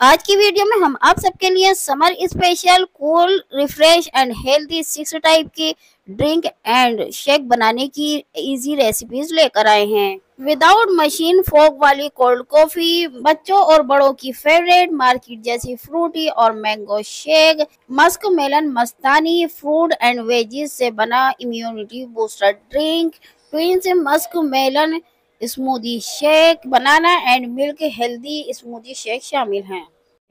आज की वीडियो में हम आप सबके लिए summer special cool refresh and healthy 6 type की ड्रिंक एंड शेक बनाने की इजी रेसिपीज लेकर आए हैं। विदाउट मशीन फोक वाली कोल्ड कॉफी, बच्चों और बड़ों की फेवरेट मार्केट जैसी फ्रूटी और mango shake, musk melon mastani fruit and veggies से बना immunity booster drink, twins musk melon smoothie shake, banana and milk healthy smoothie shake शामिल हैं।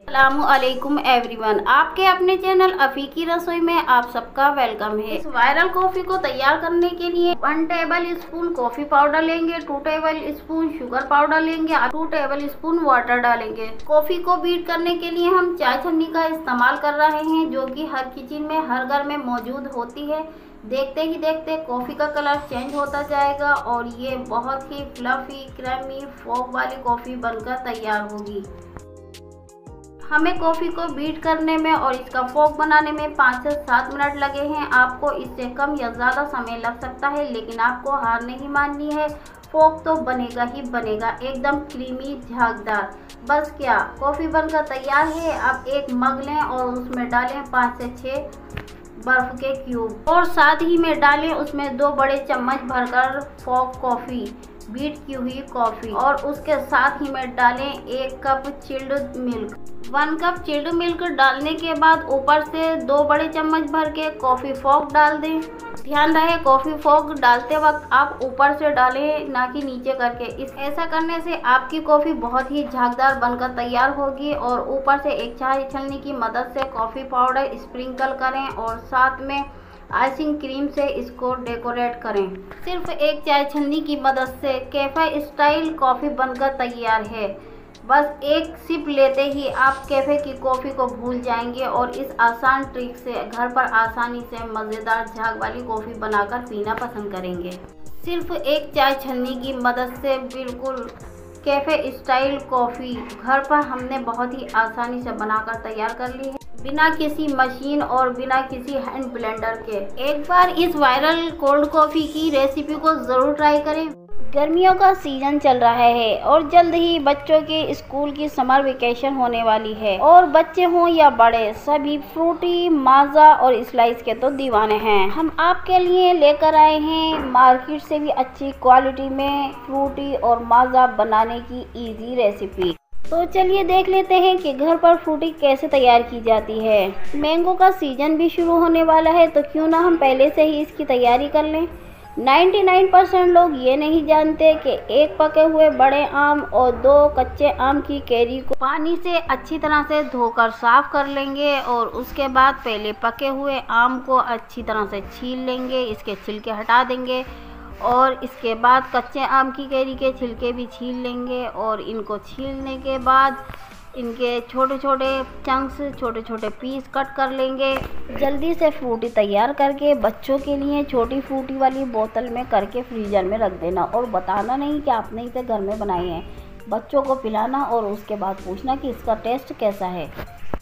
अस्सलामुअलैकुम एवरीवन, आपके अपने चैनल अफी की रसोई में आप सबका वेलकम है। इस वायरल कॉफी को तैयार करने के लिए 1 टेबल स्पून कॉफी पाउडर लेंगे, 2 टेबल स्पून शुगर पाउडर लेंगे, 2 टेबल स्पून वाटर डालेंगे। कॉफी को बीट करने के लिए हम चाय छन्नी का इस्तेमाल कर रहे हैं, जो कि हर किचन में हर घर में मौजूद होती है। देखते ही देखते कॉफ़ी का कलर चेंज होता जाएगा और ये बहुत ही फ्लफी क्रीमी फोक वाली कॉफ़ी बनकर तैयार होगी। हमें कॉफ़ी को बीट करने में और इसका फोक बनाने में 5 से 7 मिनट लगे हैं। आपको इससे कम या ज़्यादा समय लग सकता है, लेकिन आपको हार नहीं माननी है। फोक तो बनेगा ही बनेगा, एकदम क्रीमी झागदार। बस क्या, कॉफ़ी बनकर तैयार है। अब एक मग लें और उसमें डालें 5 से 6 बर्फ के क्यूब और साथ ही में डालें उसमें 2 बड़े चम्मच भरकर फोक कॉफ़ी, बीट की हुई कॉफ़ी, और उसके साथ ही में डालें 1 cup chilled milk. 1 cup chilled milk डालने के बाद ऊपर से 2 बड़े चम्मच भर के कॉफ़ी फोक डाल दें। ध्यान रहे, कॉफ़ी फोक डालते वक्त आप ऊपर से डालें, ना कि नीचे करके। ऐसा करने से आपकी कॉफ़ी बहुत ही झागदार बनकर तैयार होगी। और ऊपर से एक चाय छलनी की मदद से कॉफ़ी पाउडर स्प्रिंकल करें और साथ में आइसिंग क्रीम से इसको डेकोरेट करें। सिर्फ एक चाय छलनी की मदद से कैफ़े स्टाइल कॉफ़ी बनकर तैयार है। बस एक सिप लेते ही आप कैफ़े की कॉफ़ी को भूल जाएंगे और इस आसान ट्रिक से घर पर आसानी से मज़ेदार झाग वाली कॉफ़ी बनाकर पीना पसंद करेंगे। सिर्फ एक चाय छन्नी की मदद से बिल्कुल कैफ़े स्टाइल कॉफ़ी घर पर हमने बहुत ही आसानी से बनाकर तैयार कर ली है, बिना किसी मशीन और बिना किसी हैंड ब्लेंडर के। एक बार इस वायरल कोल्ड कॉफ़ी की रेसिपी को ज़रूर ट्राई करें। गर्मियों का सीजन चल रहा है और जल्द ही बच्चों के स्कूल की समर वेकेशन होने वाली है और बच्चे हों या बड़े, सभी फ्रूटी, माजा और स्लाइस के तो दीवाने हैं। हम आपके लिए लेकर आए हैं मार्केट से भी अच्छी क्वालिटी में फ्रूटी और माजा बनाने की इजी रेसिपी। तो चलिए देख लेते हैं कि घर पर फ्रूटी कैसे तैयार की जाती है। मैंगो का सीजन भी शुरू होने वाला है, तो क्यों ना हम पहले से ही इसकी तैयारी कर लें। 99% लोग ये नहीं जानते कि एक पके हुए बड़े आम और 2 कच्चे आम की कैरी को पानी से अच्छी तरह से धोकर साफ कर लेंगे और उसके बाद पहले पके हुए आम को अच्छी तरह से छील लेंगे, इसके छिलके हटा देंगे और इसके बाद कच्चे आम की कैरी के छिलके भी छील लेंगे और इनको छीलने के बाद इनके छोटे छोटे चंक्स, छोटे छोटे पीस कट कर लेंगे। जल्दी से फ्रूटी तैयार करके बच्चों के लिए छोटी फ्रूटी वाली बोतल में करके फ्रीजर में रख देना और बताना नहीं कि आपने इसे घर में बनाए हैं। बच्चों को पिलाना और उसके बाद पूछना कि इसका टेस्ट कैसा है।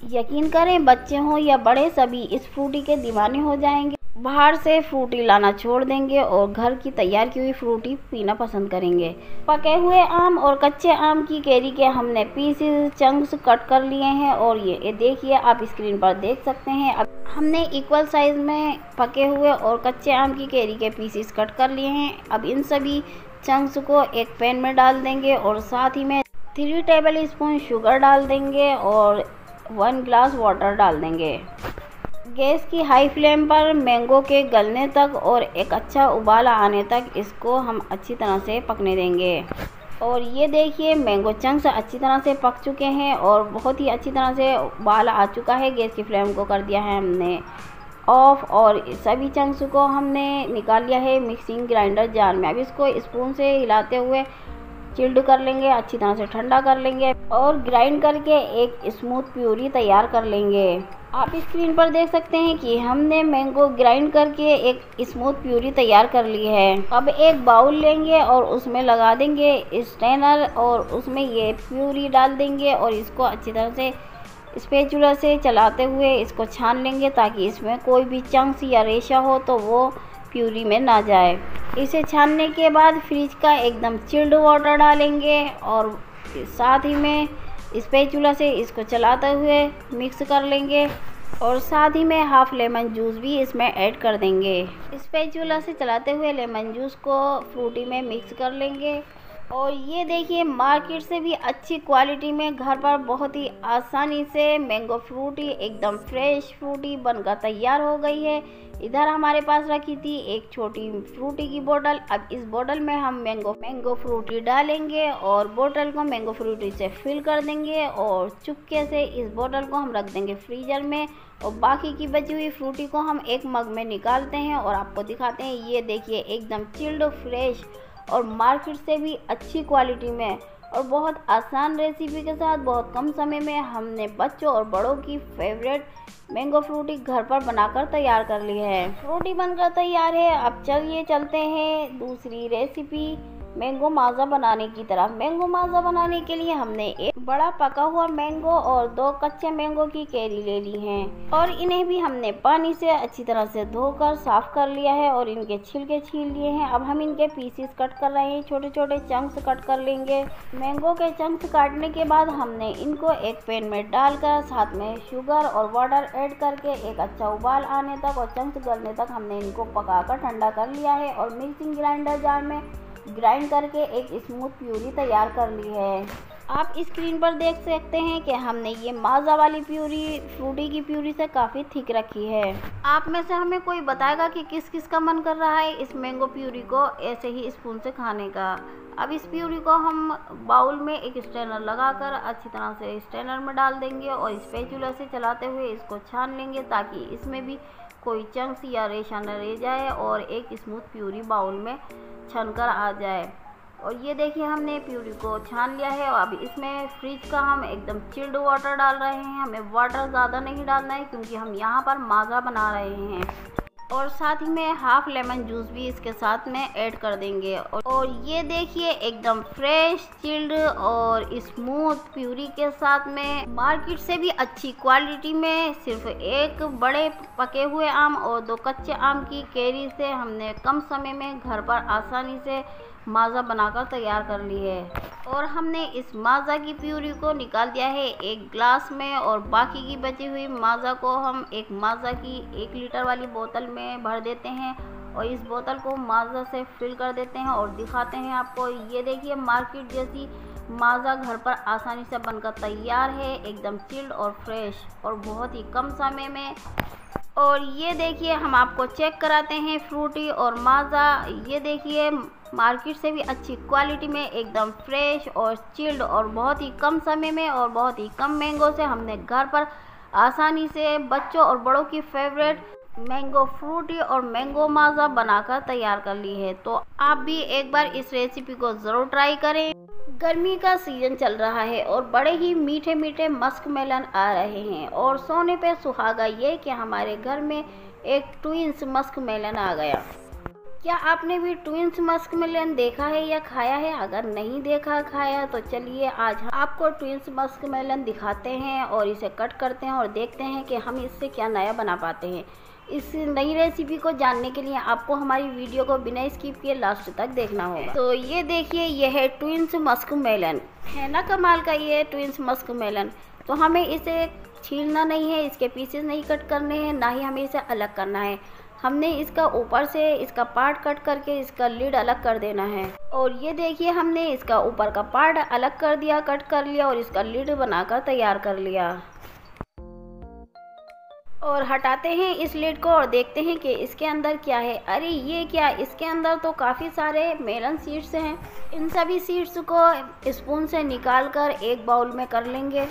यकीन करें, बच्चे हों या बड़े, सभी इस फ्रूटी के दीवाने हो जाएंगे। बाहर से फ्रूटी लाना छोड़ देंगे और घर की तैयार की हुई फ्रूटी पीना पसंद करेंगे। पके हुए आम और कच्चे आम की कैरी के हमने पीसेस, चंक्स कट कर लिए हैं और ये देखिए, आप स्क्रीन पर देख सकते हैं। अब हमने इक्वल साइज में पके हुए और कच्चे आम की कैरी के पीसेस कट कर लिए हैं। अब इन सभी चंक्स को एक पैन में डाल देंगे और साथ ही में 3 टेबल स्पून शुगर डाल देंगे और 1 ग्लास वाटर डाल देंगे। गैस की हाई फ्लेम पर मैंगो के गलने तक और एक अच्छा उबाल आने तक इसको हम अच्छी तरह से पकने देंगे। और ये देखिए, मैंगो चंक्स अच्छी तरह से पक चुके हैं और बहुत ही अच्छी तरह से उबाल आ चुका है। गैस की फ्लेम को कर दिया है हमने ऑफ और सभी चंक्स को हमने निकाल लिया है मिक्सिंग ग्राइंडर जार में। अब इसको स्पून से हिलाते हुए चिल्ड कर लेंगे, अच्छी तरह से ठंडा कर लेंगे और ग्राइंड करके एक स्मूथ प्यूरी तैयार कर लेंगे। आप स्क्रीन पर देख सकते हैं कि हमने मैंगो ग्राइंड करके एक स्मूथ प्यूरी तैयार कर ली है। अब एक बाउल लेंगे और उसमें लगा देंगे स्ट्रेनर और उसमें ये प्यूरी डाल देंगे और इसको अच्छी तरह से स्पैचुला से चलाते हुए इसको छान लेंगे, ताकि इसमें कोई भी चंक्स या रेशा हो तो वो प्यूरी में ना जाए। इसे छानने के बाद फ्रिज का एकदम चिल्ड वाटर डालेंगे और साथ ही में स्पैचुला से इसको चलाते हुए मिक्स कर लेंगे और साथ ही में हाफ लेमन जूस भी इसमें ऐड कर देंगे। स्पैचुला से चलाते हुए लेमन जूस को फ्रूटी में मिक्स कर लेंगे। और ये देखिए मार्केट से भी अच्छी क्वालिटी में घर पर बहुत ही आसानी से मैंगो फ्रूटी एकदम फ्रेश फ्रूटी बनकर तैयार हो गई है। इधर हमारे पास रखी थी एक छोटी फ्रूटी की बोतल। अब इस बोतल में हम मैंगो फ्रूटी डालेंगे और बोतल को मैंगो फ्रूटी से फिल कर देंगे और चुपके से इस बोतल को हम रख देंगे फ्रीजर में। और बाकी की बची हुई फ्रूटी को हम एक मग में निकालते हैं और आपको दिखाते हैं। ये देखिए एकदम चिल्ड फ्रेश और मार्केट से भी अच्छी क्वालिटी में और बहुत आसान रेसिपी के साथ बहुत कम समय में हमने बच्चों और बड़ों की फेवरेट मैंगो फ्रूटी घर पर बनाकर तैयार कर ली है। फ्रूटी बनकर तैयार है। अब चलिए चलते हैं दूसरी रेसिपी मैंगो माज़ा बनाने की तरफ। मैंगो माज़ा बनाने के लिए हमने एक बड़ा पका हुआ मैंगो और 2 कच्चे मैंगो की कैरी ले ली हैं और इन्हें भी हमने पानी से अच्छी तरह से धोकर साफ कर लिया है और इनके छिलके छील लिए हैं। अब हम इनके पीसेस कट कर रहे हैं, छोटे छोटे चंक्स कट कर लेंगे। मैंगो के चंक्स काटने के बाद हमने इनको एक पैन में डालकर साथ में शुगर और वाटर ऐड करके एक अच्छा उबाल आने तक और चंक्स गलने तक हमने इनको पकाकर ठंडा कर लिया है और मिक्सिंग ग्राइंडर जार में ग्राइंड करके एक स्मूथ प्यूरी तैयार कर ली है। आप स्क्रीन पर देख सकते हैं कि हमने ये माज़ा वाली प्यूरी फ्रूटी की प्यूरी से काफ़ी थिक रखी है। आप में से हमें कोई बताएगा कि किस किस का मन कर रहा है इस मैंगो प्यूरी को ऐसे ही स्पून से खाने का। अब इस प्यूरी को हम बाउल में एक स्ट्रेनर लगाकर अच्छी तरह से स्ट्रेनर में डाल देंगे और स्पैचुला से चलाते हुए इसको छान लेंगे ताकि इसमें भी कोई चंक्स या रेशा न रह जाए और एक स्मूथ प्यूरी बाउल में छनकर आ जाए। और ये देखिए हमने प्यूरी को छान लिया है और अब इसमें फ्रिज का हम एकदम चिल्ड वाटर डाल रहे हैं। हमें वाटर ज़्यादा नहीं डालना है क्योंकि हम यहाँ पर माज़ा बना रहे हैं और साथ ही में हाफ लेमन जूस भी इसके साथ में ऐड कर देंगे। और ये देखिए एकदम फ्रेश चिल्ड और स्मूथ प्यूरी के साथ में मार्केट से भी अच्छी क्वालिटी में सिर्फ एक बड़े पके हुए आम और 2 कच्चे आम की कैरी से हमने कम समय में घर पर आसानी से माज़ा बनाकर तैयार कर ली है। और हमने इस माज़ा की प्यूरी को निकाल दिया है एक ग्लास में और बाकी की बची हुई माज़ा को हम एक माज़ा की 1 लीटर वाली बोतल में भर देते हैं और इस बोतल को माज़ा से फिल कर देते हैं और दिखाते हैं आपको। ये देखिए मार्केट जैसी माज़ा घर पर आसानी से बनकर तैयार है, एकदम चिल्ड और फ्रेश और बहुत ही कम समय में। और ये देखिए हम आपको चेक कराते हैं फ्रूटी और माज़ा। ये देखिए मार्केट से भी अच्छी क्वालिटी में एकदम फ्रेश और चिल्ड और बहुत ही कम समय में और बहुत ही कम मैंगो से हमने घर पर आसानी से बच्चों और बड़ों की फेवरेट मैंगो फ्रूटी और मैंगो माज़ा बनाकर तैयार कर ली है। तो आप भी एक बार इस रेसिपी को ज़रूर ट्राई करें। गर्मी का सीजन चल रहा है और बड़े ही मीठे मीठे मस्क मेलन आ रहे हैं और सोने पे सुहागा ये कि हमारे घर में एक ट्विंस मस्क मेलन आ गया। क्या आपने भी ट्विंस मस्क मेलन देखा है या खाया है? अगर नहीं देखा खाया तो चलिए आज हम आपको ट्विंस मस्क मेलन दिखाते हैं और इसे कट करते हैं और देखते हैं कि हम इससे क्या नया बना पाते हैं। इस नई रेसिपी को जानने के लिए आपको हमारी वीडियो को बिना स्किप किए लास्ट तक देखना होगा। तो ये देखिए ये है ट्विंस मस्क मेलन, है ना कमाल का ये ट्विंस मस्क मेलन। तो हमें इसे छीलना नहीं है, इसके पीसेस नहीं कट करने हैं, ना ही हमें इसे अलग करना है। हमने इसका ऊपर से इसका पार्ट कट करके इसका लिड अलग कर देना है। और ये देखिए हमने इसका ऊपर का पार्ट अलग कर दिया, कट कर लिया और इसका लिड बनाकर तैयार कर लिया। और हटाते हैं इस लिड को और देखते हैं कि इसके अंदर क्या है। अरे ये क्या, इसके अंदर तो काफ़ी सारे मेलन सीड्स हैं। इन सभी सीड्स को स्पून से निकालकर एक बाउल में कर लेंगे।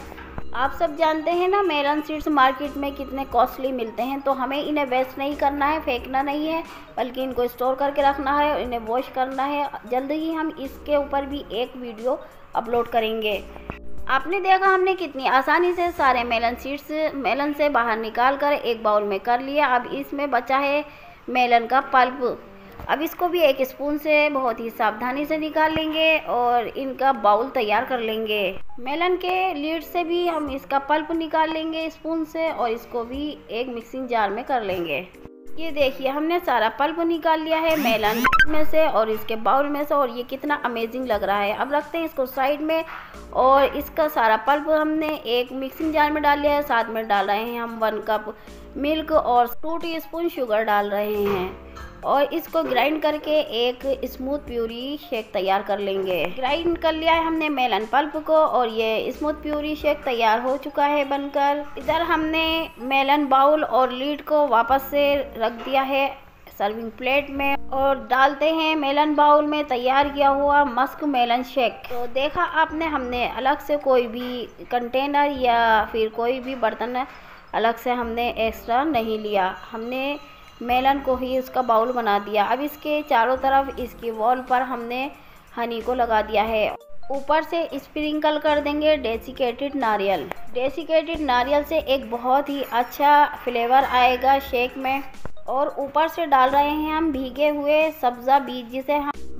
आप सब जानते हैं ना मेलन सीड्स मार्केट में कितने कॉस्टली मिलते हैं। तो हमें इन्हें वेस्ट नहीं करना है, फेंकना नहीं है, बल्कि इनको स्टोर करके रखना है और इन्हें वॉश करना है। जल्द ही हम इसके ऊपर भी एक वीडियो अपलोड करेंगे। आपने देखा हमने कितनी आसानी से सारे मेलन सीड्स मेलन से बाहर निकाल कर एक बाउल में कर लिया। अब इसमें बचा है मेलन का पल्प। अब इसको भी एक स्पून से बहुत ही सावधानी से निकाल लेंगे और इनका बाउल तैयार कर लेंगे। मेलन के लीड से भी हम इसका पल्प निकाल लेंगे स्पून से और इसको भी एक मिक्सिंग जार में कर लेंगे। ये देखिए हमने सारा पल्प निकाल लिया है मेलन में से और इसके बाउल में से और ये कितना अमेजिंग लग रहा है। अब रखते हैं इसको साइड में और इसका सारा पल्प हमने एक मिक्सिंग जार में डाल लिया है। साथ में डाल रहे हैं हम 1 कप मिल्क और 2 टीस्पून शुगर डाल रहे हैं और इसको ग्राइंड करके एक स्मूथ प्यूरी शेक तैयार कर लेंगे। ग्राइंड कर लिया है हमने मेलन पल्प को और ये स्मूथ प्यूरी शेक तैयार हो चुका है बनकर। इधर हमने मेलन बाउल और लीड को वापस से रख दिया है सर्विंग प्लेट में और डालते हैं मेलन बाउल में तैयार किया हुआ मस्क मेलन शेक। तो देखा आपने, हमने अलग से कोई भी कंटेनर या फिर कोई भी बर्तन अलग से हमने एक्स्ट्रा नहीं लिया, हमने मेलन को ही इसका बाउल बना दिया। अब इसके चारों तरफ इसकी वॉल पर हमने हनी को लगा दिया है। ऊपर से स्प्रिंकल कर देंगे डेसिकेटेड नारियल। डेसिकेटेड नारियल से एक बहुत ही अच्छा फ्लेवर आएगा शेक में। और ऊपर से डाल रहे हैं हम भीगे हुए सब्ज़ा बीज,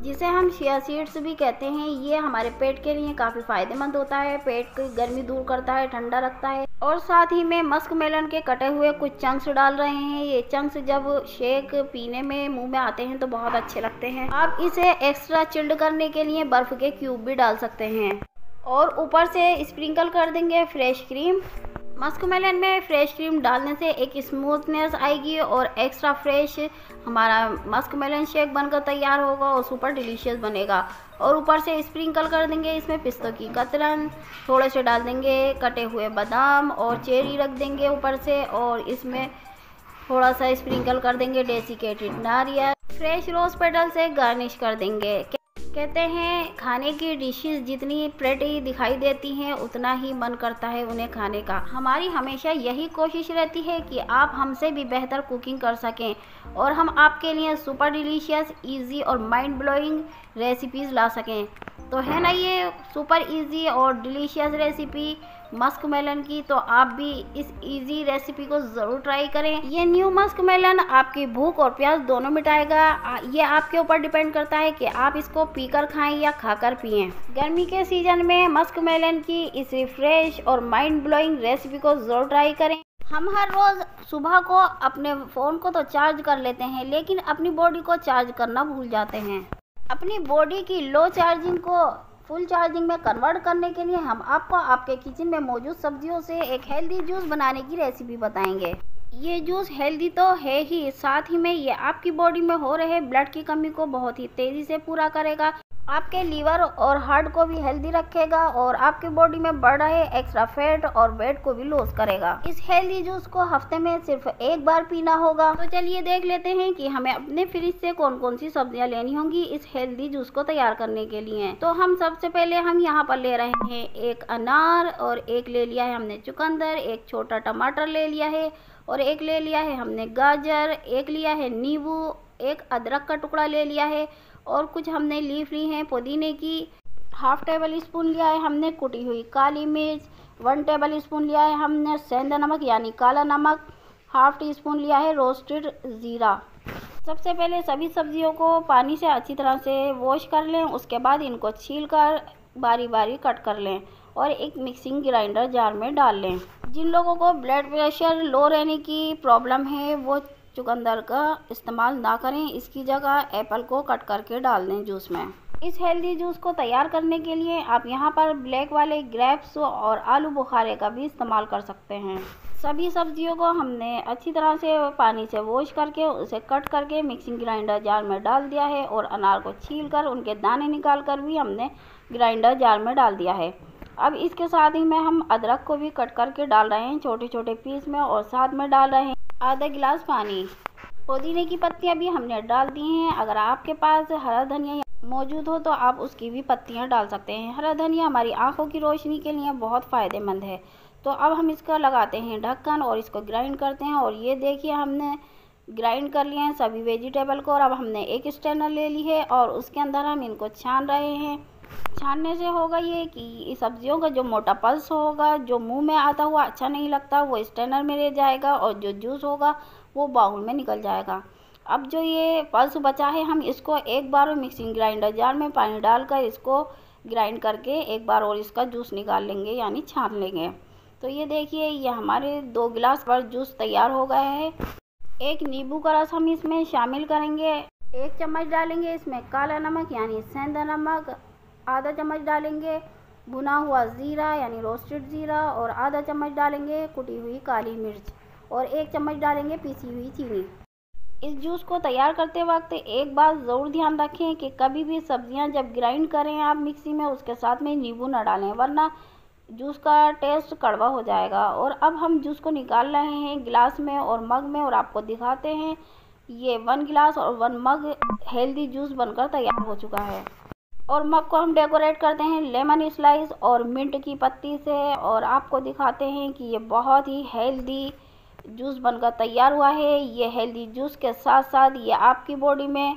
जिसे हम चिया सीड्स भी कहते हैं। ये हमारे पेट के लिए काफ़ी फ़ायदेमंद होता है, पेट की गर्मी दूर करता है, ठंडा रखता है। और साथ ही में मस्क मेलन के कटे हुए कुछ चंक्स डाल रहे हैं। ये चंक्स जब शेक पीने में मुंह में आते हैं तो बहुत अच्छे लगते हैं। आप इसे एक्स्ट्रा चिल्ड करने के लिए बर्फ़ के क्यूब भी डाल सकते हैं। और ऊपर से स्प्रिंकल कर देंगे फ्रेश क्रीम। मस्क मेलन में फ्रेश क्रीम डालने से एक स्मूथनेस आएगी और एक्स्ट्रा फ्रेश हमारा मस्क मेलन शेक बनकर तैयार होगा और सुपर डिलीशियस बनेगा। और ऊपर से स्प्रिंकल कर देंगे इसमें पिस्तों की कतरन, थोड़े से डाल देंगे कटे हुए बादाम और चेरी रख देंगे ऊपर से। और इसमें थोड़ा सा स्प्रिंकल कर देंगे डेसिकेटेड नारियल। फ्रेश रोज पेटल से गार्निश कर देंगे। कहते हैं खाने की डिशेस जितनी प्रेटी दिखाई देती हैं उतना ही मन करता है उन्हें खाने का। हमारी हमेशा यही कोशिश रहती है कि आप हमसे भी बेहतर कुकिंग कर सकें और हम आपके लिए सुपर डिलीशियस, इजी और माइंड ब्लोइंग रेसिपीज़ ला सकें। तो है ना ये सुपर इजी और डिलीशियस रेसिपी मस्क मेलन की। तो आप भी इस इजी रेसिपी को ज़रूर ट्राई करें। ये न्यू मस्क मेलन आपकी भूख और प्यास दोनों मिटाएगा। ये आपके ऊपर डिपेंड करता है कि आप इसको पीकर खाएं या खाकर पिएं। गर्मी के सीजन में मस्क मेलन की इस फ्रेश और माइंड ब्लोइंग रेसिपी को ज़रूर ट्राई करें। हम हर रोज़ सुबह को अपने फ़ोन को तो चार्ज कर लेते हैं, लेकिन अपनी बॉडी को चार्ज करना भूल जाते हैं। अपनी बॉडी की लो चार्जिंग को फुल चार्जिंग में कन्वर्ट करने के लिए हम आपको आपके किचन में मौजूद सब्जियों से एक हेल्दी जूस बनाने की रेसिपी बताएंगे। ये जूस हेल्दी तो है ही, साथ ही में ये आपकी बॉडी में हो रहे ब्लड की कमी को बहुत ही तेज़ी से पूरा करेगा। आपके लीवर और हार्ट को भी हेल्दी रखेगा और आपकी बॉडी में बढ़ रहे एक्स्ट्रा फैट और वेट को भी लॉस करेगा। इस हेल्दी जूस को हफ्ते में सिर्फ एक बार पीना होगा। तो चलिए देख लेते हैं कि हमें अपने फ्रिज से कौन कौन सी सब्जियां लेनी होंगी इस हेल्दी जूस को तैयार करने के लिए। तो हम सबसे पहले हम यहाँ पर ले रहे हैं एक अनार और एक ले लिया है हमने चुकंदर, एक छोटा टमाटर ले लिया है और एक ले लिया है हमने गाजर, एक लिया है नींबू, एक अदरक का टुकड़ा ले लिया है और कुछ हमने लीफ ली हैं पुदीने की। 1/2 टेबल स्पून लिया है हमने कुटी हुई काली मिर्च, 1 टेबल स्पून लिया है हमने सेंधा नमक यानी काला नमक, 1/2 टीस्पून लिया है रोस्टेड ज़ीरा। सबसे पहले सभी सब्जियों को पानी से अच्छी तरह से वॉश कर लें। उसके बाद इनको छीलकर बारी बारी कट कर लें और एक मिक्सिंग ग्राइंडर जार में डाल लें। जिन लोगों को ब्लड प्रेशर लो रहने की प्रॉब्लम है वो चुकंदर का इस्तेमाल ना करें, इसकी जगह एप्पल को कट करके डाल दें जूस में। इस हेल्दी जूस को तैयार करने के लिए आप यहाँ पर ब्लैक वाले ग्रेप्स और आलू बुखारे का भी इस्तेमाल कर सकते हैं। सभी सब्जियों को हमने अच्छी तरह से पानी से वॉश करके उसे कट करके मिक्सिंग ग्राइंडर जार में डाल दिया है और अनार को छीलकर उनके दाने निकाल कर भी हमने ग्राइंडर जार में डाल दिया है। अब इसके साथ ही में हम अदरक को भी कट करके डाल रहे हैं छोटे छोटे पीस में और साथ में डाल रहे हैं आधा गिलास पानी। पुदीने की पत्तियां भी हमने डाल दी हैं। अगर आपके पास हरा धनिया मौजूद हो तो आप उसकी भी पत्तियां डाल सकते हैं। हरा धनिया हमारी आंखों की रोशनी के लिए बहुत फ़ायदेमंद है। तो अब हम इसका लगाते हैं ढक्कन और इसको ग्राइंड करते हैं। और ये देखिए हमने ग्राइंड कर लिए हैं सभी वेजिटेबल को और अब हमने एक स्ट्रेनर ले ली है और उसके अंदर हम इनको छान रहे हैं। छानने से होगा ये कि सब्जियों का जो मोटा पल्स होगा जो मुंह में आता हुआ अच्छा नहीं लगता वो स्ट्रेनर में रह जाएगा और जो जूस होगा वो बाउल में निकल जाएगा। अब जो ये पल्स बचा है हम इसको एक बार मिक्सिंग ग्राइंडर जार में पानी डालकर इसको ग्राइंड करके एक बार और इसका जूस निकाल लेंगे यानी छान लेंगे। तो ये देखिए ये हमारे 2 गिलास पर जूस तैयार हो गया है। एक नींबू का रस हम इसमें शामिल करेंगे। 1 चम्मच डालेंगे इसमें काला नमक यानी सेंधा नमक, आधा चम्मच डालेंगे भुना हुआ ज़ीरा यानी रोस्टेड ज़ीरा और आधा चम्मच डालेंगे कुटी हुई काली मिर्च और 1 चम्मच डालेंगे पीसी हुई चीनी। इस जूस को तैयार करते वक्त एक बात ज़रूर ध्यान रखें कि कभी भी सब्जियां जब ग्राइंड करें आप मिक्सी में उसके साथ में नींबू न डालें, वरना जूस का टेस्ट कड़वा हो जाएगा। और अब हम जूस को निकाल रहे हैं गिलास में और मग में और आपको दिखाते हैं। ये 1 गिलास और 1 मग हेल्दी जूस बनकर तैयार हो चुका है। और मग को हम डेकोरेट करते हैं लेमन स्लाइस और मिंट की पत्ती से और आपको दिखाते हैं कि ये बहुत ही हेल्दी जूस बनकर तैयार हुआ है। ये हेल्दी जूस के साथ साथ ये आपकी बॉडी में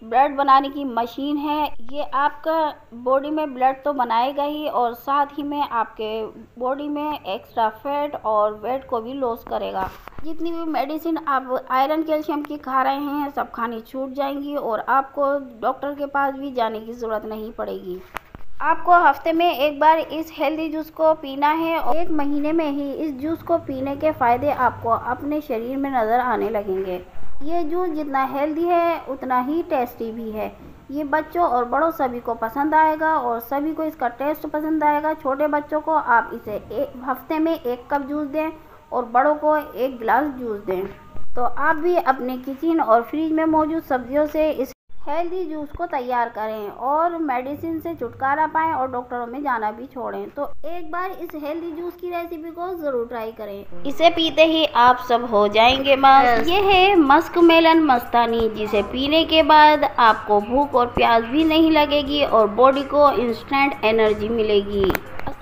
ब्लड बनाने की मशीन है। ये आपका बॉडी में ब्लड तो बनाएगा ही और साथ ही में आपके बॉडी में एक्स्ट्रा फैट और वेट को भी लॉस करेगा। जितनी भी मेडिसिन आप आयरन कैल्शियम की खा रहे हैं सब खानी छूट जाएंगी और आपको डॉक्टर के पास भी जाने की ज़रूरत नहीं पड़ेगी। आपको हफ्ते में एक बार इस हेल्दी जूस को पीना है और 1 महीने में ही इस जूस को पीने के फ़ायदे आपको अपने शरीर में नज़र आने लगेंगे। ये जूस जितना हेल्दी है उतना ही टेस्टी भी है। ये बच्चों और बड़ों सभी को पसंद आएगा और सभी को इसका टेस्ट पसंद आएगा। छोटे बच्चों को आप इसे हफ्ते में 1 कप जूस दें और बड़ों को 1 गिलास जूस दें। तो आप भी अपने किचन और फ्रिज में मौजूद सब्जियों से इस हेल्दी जूस को तैयार करें और मेडिसिन से छुटकारा पाएं और डॉक्टरों में जाना भी छोड़ें। तो एक बार इस हेल्दी जूस की रेसिपी को ज़रूर ट्राई करें। इसे पीते ही आप सब हो जाएंगे मस्त। ये है मस्क मेलन मस्तानी, जिसे पीने के बाद आपको भूख और प्यास भी नहीं लगेगी और बॉडी को इंस्टेंट एनर्जी मिलेगी।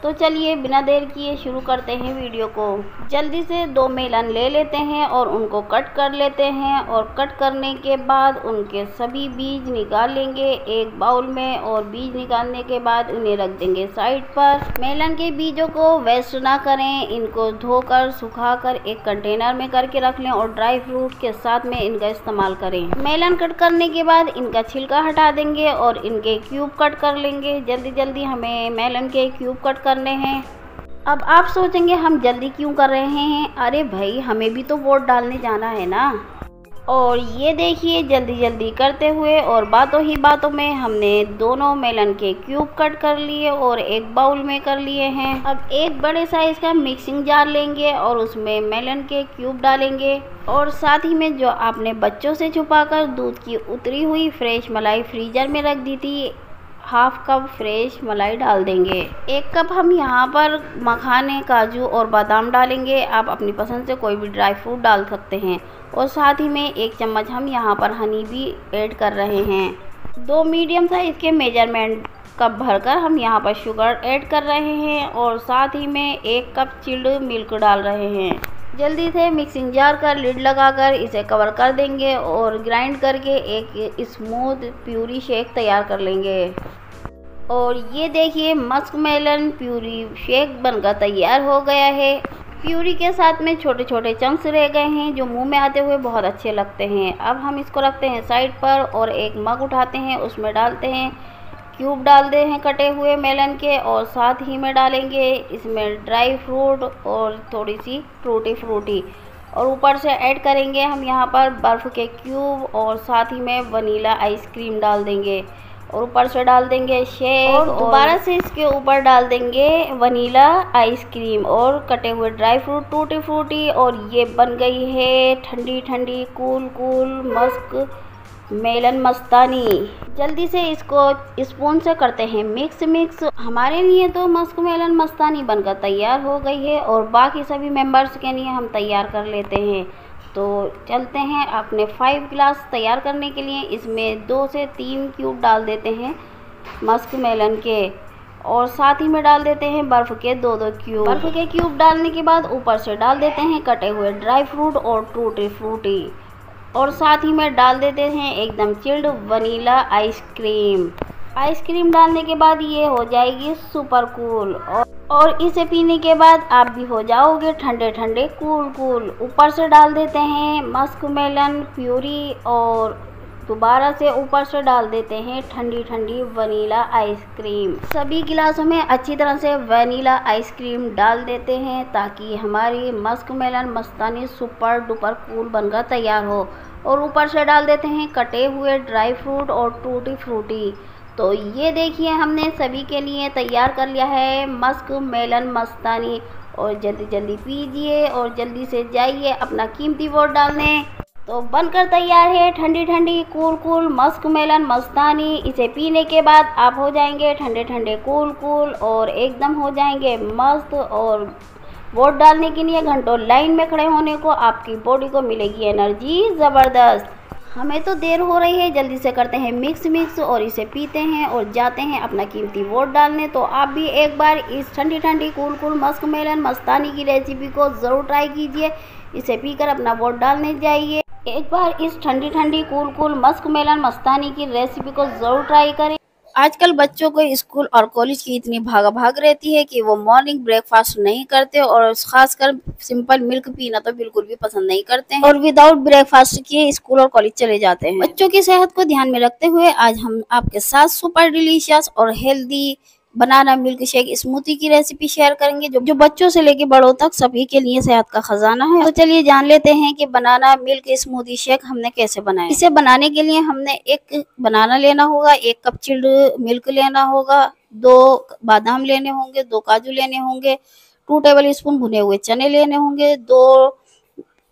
तो चलिए बिना देर किए शुरू करते हैं वीडियो को। जल्दी से 2 मेलन ले लेते हैं और उनको कट कर लेते हैं और कट करने के बाद उनके सभी बीज निकाल लेंगे एक बाउल में और बीज निकालने के बाद उन्हें रख देंगे साइड पर। मेलन के बीजों को वेस्ट ना करें, इनको धोकर सुखाकर एक कंटेनर में करके रख लें और ड्राई फ्रूट के साथ में इनका इस्तेमाल करें। मेलन कट करने के बाद इनका छिलका हटा देंगे और इनके क्यूब कट कर लेंगे। जल्दी जल्दी हमें मेलन के क्यूब कट करने हैं। अब आप सोचेंगे हम जल्दी क्यों कर रहे हैं? अरे भाई हमें भी तो वोट डालने जाना है ना। और ये देखिए जल्दी जल्दी करते हुए और बातों ही बातों में हमने दोनों मेलन के क्यूब कट कर लिए और एक बाउल में कर लिए हैं। अब एक बड़े साइज का मिक्सिंग जार लेंगे और उसमें मेलन के क्यूब डालेंगे और साथ ही में जो आपने बच्चों से छुपाकर दूध की उतरी हुई फ्रेश मलाई फ्रीजर में रख दी थी, 1/2 कप फ्रेश मलाई डाल देंगे। 1 कप हम यहाँ पर मखाने, काजू और बादाम डालेंगे। आप अपनी पसंद से कोई भी ड्राई फ्रूट डाल सकते हैं और साथ ही में 1 चम्मच हम यहाँ पर हनी भी ऐड कर रहे हैं। 2 मीडियम साइज के मेजरमेंट कप भरकर हम यहाँ पर शुगर ऐड कर रहे हैं और साथ ही में 1 कप चिल्ड मिल्क डाल रहे हैं। जल्दी से मिक्सिंग जार का लिड लगाकर इसे कवर कर देंगे और ग्राइंड करके एक स्मूथ प्यूरी शेक तैयार कर लेंगे। और ये देखिए मस्क मेलन प्यूरी शेक बनकर तैयार हो गया है। प्यूरी के साथ में छोटे छोटे चंक्स रह गए हैं जो मुंह में आते हुए बहुत अच्छे लगते हैं। अब हम इसको रखते हैं साइड पर और एक मग उठाते हैं, उसमें डालते हैं क्यूब डाल दे हैं कटे हुए मेलन के और साथ ही में डालेंगे इसमें ड्राई फ्रूट और थोड़ी सी टूटी फ्रूटी और ऊपर से ऐड करेंगे हम यहाँ पर बर्फ़ के क्यूब और साथ ही में वनीला आइसक्रीम डाल देंगे और ऊपर से डाल देंगे शेक और दोबारा से इसके ऊपर डाल देंगे वनीला आइसक्रीम और कटे हुए ड्राई फ्रूट टूटी फ्रूटी। और ये बन गई है ठंडी ठंडी कूल कूल मस्क मेलन मस्तानी। जल्दी से इसको स्पून से करते हैं मिक्स। हमारे लिए तो मस्क मेलन मस्तानी बनकर तैयार हो गई है और बाकी सभी मेंबर्स के लिए हम तैयार कर लेते हैं। तो चलते हैं अपने 5 गिलास तैयार करने के लिए। इसमें 2 से 3 क्यूब डाल देते हैं मस्क मेलन के और साथ ही में डाल देते हैं बर्फ़ के 2-2 क्यूब। बर्फ़ के क्यूब डालने के बाद ऊपर से डाल देते हैं कटे हुए ड्राई फ्रूट और टूटी फ्रूटी और साथ ही में डाल देते हैं एकदम चिल्ड वनीला आइसक्रीम डालने के बाद ये हो जाएगी सुपर कूल और इसे पीने के बाद आप भी हो जाओगे ठंडे ठंडे कूल। ऊपर से डाल देते हैं मस्क मेलन प्यूरी और दोबारा से ऊपर से डाल देते हैं ठंडी ठंडी वनीला आइसक्रीम। सभी गिलासों में अच्छी तरह से वनीला आइसक्रीम डाल देते हैं ताकि हमारी मस्क मेलन मस्तानी सुपर डुपर कूल बनकर तैयार हो। और ऊपर से डाल देते हैं कटे हुए ड्राई फ्रूट और टूटी फ्रूटी तो ये देखिए हमने सभी के लिए तैयार कर लिया है मस्क मेलन मस्तानी। और जल्दी जल्दी पीजिए और जल्दी से जाइए अपना कीमती वोट डालने। तो बनकर तैयार है ठंडी ठंडी कूल कूल मस्क मेलन मस्तानी। इसे पीने के बाद आप हो जाएंगे ठंडे ठंडे कूल कूल और एकदम हो जाएंगे मस्त। और वोट डालने के लिए घंटों लाइन में खड़े होने को आपकी बॉडी को मिलेगी एनर्जी ज़बरदस्त। हमें तो देर हो रही है, जल्दी से करते हैं मिक्स और इसे पीते हैं और जाते हैं अपना कीमती वोट डालने। तो आप भी एक बार इस ठंडी ठंडी कूल कूल मस्क मेलन मस्तानी की रेसिपी को ज़रूर ट्राई कीजिए। इसे पीकर अपना वोट डालने जाइए। एक बार इस ठंडी ठंडी कूल कूल मस्क मेलन मस्तानी की रेसिपी को ज़रूर ट्राई करें। आजकल बच्चों को स्कूल और कॉलेज की इतनी भागा भाग रहती है कि वो मॉर्निंग ब्रेकफास्ट नहीं करते और खासकर सिंपल मिल्क पीना तो बिल्कुल भी पसंद नहीं करते हैं और विदाउट ब्रेकफास्ट किए स्कूल और कॉलेज चले जाते हैं। बच्चों की सेहत को ध्यान में रखते हुए आज हम आपके साथ सुपर डिलीशियस और healthy banana milk shake smoothie की रेसिपी शेयर करेंगे जो बच्चों से लेके बड़ों तक सभी के लिए सेहत का खजाना है। तो चलिए जान लेते हैं कि बनाना मिल्क स्मूथी शेक हमने कैसे बनाया। इसे बनाने के लिए हमने एक बनाना लेना होगा, 1 कप चिल्ड मिल्क लेना होगा, 2 बादाम लेने होंगे, 2 काजू लेने होंगे, 2 टेबल स्पून भुने हुए चने लेने होंगे, 2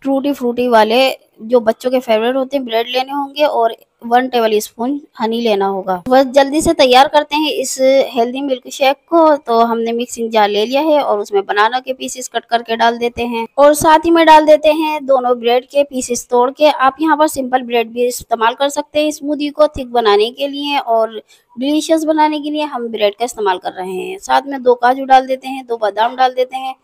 टूटी फ्रूटी वाले जो बच्चों के फेवरेट होते हैं ब्रेड लेने होंगे और 1 टेबल स्पून हनी लेना होगा। बस जल्दी से तैयार करते हैं इस हेल्दी मिल्क शेक को। तो हमने मिक्सिंग जार ले लिया है और उसमें बनाना के पीसेस कट करके डाल देते हैं और साथ ही में डाल देते हैं दोनों ब्रेड के पीसेस तोड़ के। आप यहाँ पर सिंपल ब्रेड भी इस्तेमाल कर सकते हैं स्मूदी को थिक बनाने के लिए और डिलीशियस बनाने के लिए हम ब्रेड का इस्तेमाल कर रहे हैं। साथ में 2 काजू डाल देते हैं, 2 बादाम डाल देते हैं,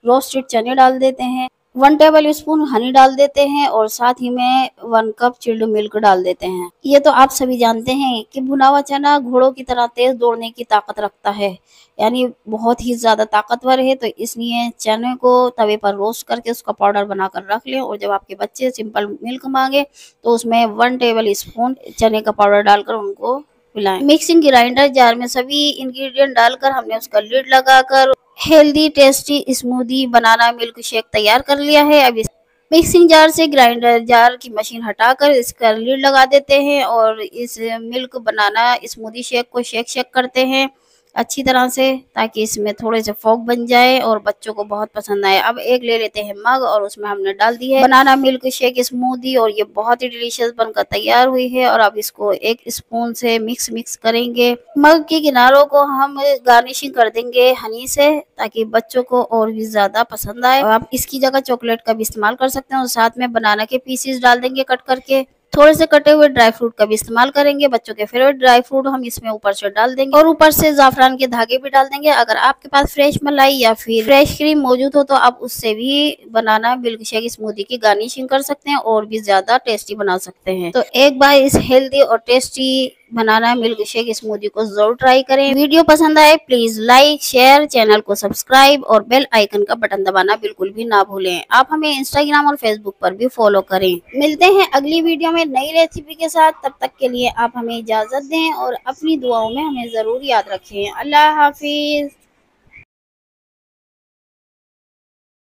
रोस्टेड चने डाल देते हैं, 1 टेबल स्पून हनी डाल देते हैं और साथ ही में 1 कप चिल्ड मिल्क डाल देते हैं। ये तो आप सभी जानते हैं कि भुना हुआ चना घोड़ों की तरह तेज दौड़ने की ताकत रखता है, यानी बहुत ही ज्यादा ताकतवर है। तो इसलिए चने को तवे पर रोस्ट करके उसका पाउडर बनाकर रख लें और जब आपके बच्चे सिंपल मिल्क मांगे तो उसमें 1 टेबल स्पून चने का पाउडर डालकर उनको पिलाएं। मिक्सिंग ग्राइंडर जार में सभी इंग्रेडिएंट डालकर हमने उसका लिड लगाकर healthy tasty smoothie banana milk shake तैयार कर लिया है। अब इस मिक्सिंग जार से ग्राइंडर जार की मशीन हटाकर इसका लिड लगा देते हैं और इस मिल्क बनाना स्मूदी शेक को शेक करते हैं अच्छी तरह से ताकि इसमें थोड़े से फोक बन जाए और बच्चों को बहुत पसंद आए। अब एक ले लेते हैं मग और उसमें हमने डाल दी है बनाना मिल्क शेक स्मूदी और ये बहुत ही डिलीशियस बनकर तैयार हुई है। और अब इसको 1 स्पून से मिक्स करेंगे। मग के किनारों को हम गार्निशिंग कर देंगे हनी से ताकि बच्चों को और भी ज्यादा पसंद आए। और आप इसकी जगह चॉकलेट का भी इस्तेमाल कर सकते हैं और साथ में बनाना के पीसेस डाल देंगे कट करके। थोड़े से कटे हुए ड्राई फ्रूट का भी इस्तेमाल करेंगे, बच्चों के फेवरेट ड्राई फ्रूट हम इसमें ऊपर से डाल देंगे और ऊपर से जाफरान के धागे भी डाल देंगे। अगर आपके पास फ्रेश मलाई या फिर फ्रेश क्रीम मौजूद हो तो आप उससे भी बनाना मिल्क शेक स्मूदी की गार्निशिंग कर सकते हैं और भी ज्यादा टेस्टी बना सकते हैं। तो एक बार इस हेल्दी और tasty banana milk shake smoothie को जरूर ट्राई करें। वीडियो पसंद आए प्लीज लाइक शेयर, चैनल को सब्सक्राइब और बेल आइकन का बटन दबाना बिल्कुल भी ना भूलें। आप हमें इंस्टाग्राम और फेसबुक पर भी फॉलो करें। मिलते हैं अगली वीडियो में नई रेसिपी के साथ, तब तक के लिए आप हमें इजाजत दें और अपनी दुआओं में हमें जरूर याद रखें। अल्लाह हाफिज।